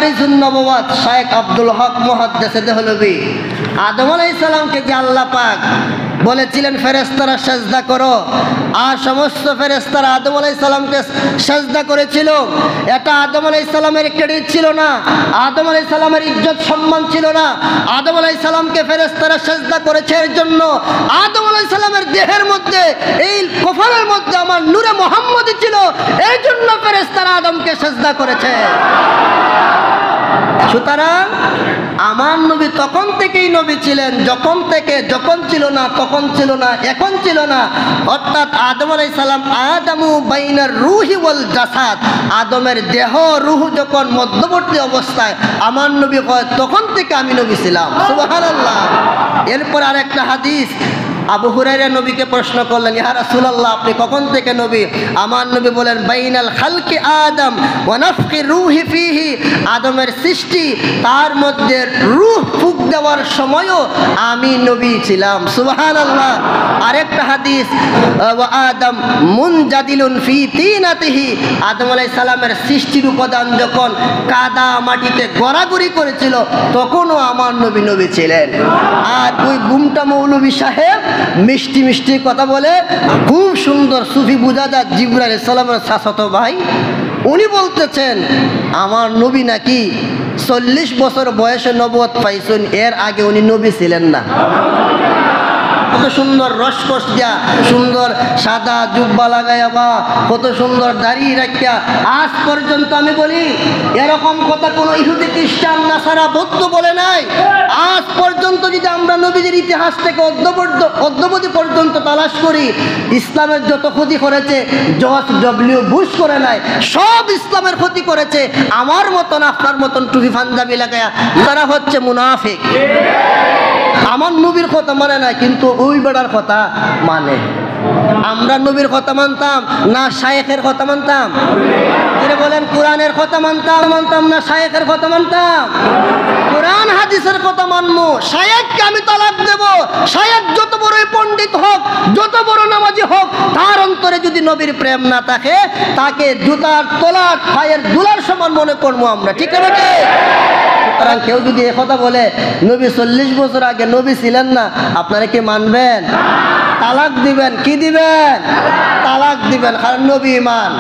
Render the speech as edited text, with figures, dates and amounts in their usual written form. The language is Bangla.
তারিজুন নবুওয়াত শাইখ আব্দুল হক মুহাদ্দিস দেহলভী, আদম আলাইহিস সালামকে যে আল্লাহ পাক বলেছিলেন ফেরেশতারা সেজদা করো, আর সমস্ত ফেরেশতারা আদম আলাইহিস সালামকে সেজদা করেছিল, এটা আদম আলাইহিস সালামের ক্রেডিট ছিল না, আদম আলাইহিস সালামের ইজ্জত সম্মান ছিল না। আদম আলাইহিস সালামকে ফেরেশতারা সেজদা করেছে এর জন্য আদম আলাইহিস সালামের দেহের মধ্যে, এই কফনের মধ্যে আমার নূরে মুহাম্মদী ছিল, এই জন্য ফেরেশতারা আদমকে সেজদা করেছে। সুতরাং আমার নবী তখন থেকেই নবী ছিলেন, যখন ছিল না, তখন ছিল না, এখন ছিল না। অর্থাৎ আদম আলাইহিস সালাম আদামু বাইনার রূহি ওয়াল জাসাদ, আদমের দেহ রূহ যখন মধ্যবর্তী অবস্থায় আমার নবী হয়, তখন থেকে আমি নবী ছিলাম। সুবহানাল্লাহ। এরপর আরেকটা হাদিস, আবু হুরায়রা নবীকে প্রশ্ন করলেন, ইয়া রাসূলুল্লাহ আপনি কখন থেকে নবী? আমার নবী বলেন, বাইনাল খালকি আদম ওয়া নাফখি রূহি ফিহি, আদমের সৃষ্টি তার মধ্যে রূহ ফুঁক দেওয়ার সময়ও আমি নবী ছিলাম। সুবহানাল্লাহ। আরেকটা হাদিস, ওয়া আদম মুনজাদিলুন ফি তিনাতিহি, আদম আলাইহিস সালামের সৃষ্টির উপাদান যখন কাদা মাটিতে গড়াগড়ি করেছিল তখনও আমার নবী ছিলেন। আর ওই গুমটা মৌলভী সাহেব মিষ্টি মিষ্টি কথা বলে, খুব সুন্দর সুফি বুঝাদা জিবরাইল আলাইহিস সালামের চাচাতো ভাই, উনি বলতেছেন আমার নবী নাকি 40 বছর বয়সে নবুয়ত পাইছেন, এর আগে উনি নবী ছিলেন না। কত সুন্দর রসকস দিয়া, সুন্দর সাদা জুব্বা লাগাইয়া, বা কত সুন্দর দাড়ি রাখিয়া, আজ পর্যন্ত আমি বলি এরকম কথা কোনো ইহুদি খ্রিস্টান নাসারা বৌদ্ধ বলে নাই। আজ পর্যন্ত যদি আমরা নবীদের ইতিহাস থেকে অদ্যাবধি পর্যন্ত তালাশ করি, ইসলামের যত ক্ষতি করেছে জর্জ ডব্লিউ বুশ করে নাই, সব ইসলামের ক্ষতি করেছে আমার মতন আপনার মতন টুপি পাঞ্জাবি লাগাইয়া, তারা হচ্ছে মুনাফিক। আমার নবীর কথা মানে না, কিন্তু ওই বেড়ার কথা মানে। আমরা নবীর কথা মানতাম না শায়েখের কথা মানতাম? তিনি বলেন কোরআনের কথা মানতাম না শায়েখের কথা মানতাম? কোরআন হাদিসের কথা মানবো। শায়েখকে আমি তালাক দেব, শায়েখ যত বড়ই পণ্ডিত হোক, যত বড় নামাজি হোক, তার অন্তরে যদি নবীর প্রেম না থাকে, তাকে জুতার তলার পায়ের দুলার সমান মনে করবো আমরা, ঠিক আছে? সুতরাং কেউ যদি একথা বলে নবী 40 বছর আগে নবী ছিলেন না, আপনারা কি মানবেন? তালাক দিবেন। কি দিবেন? তালাক দিবেন, কারণ নবী ইমান।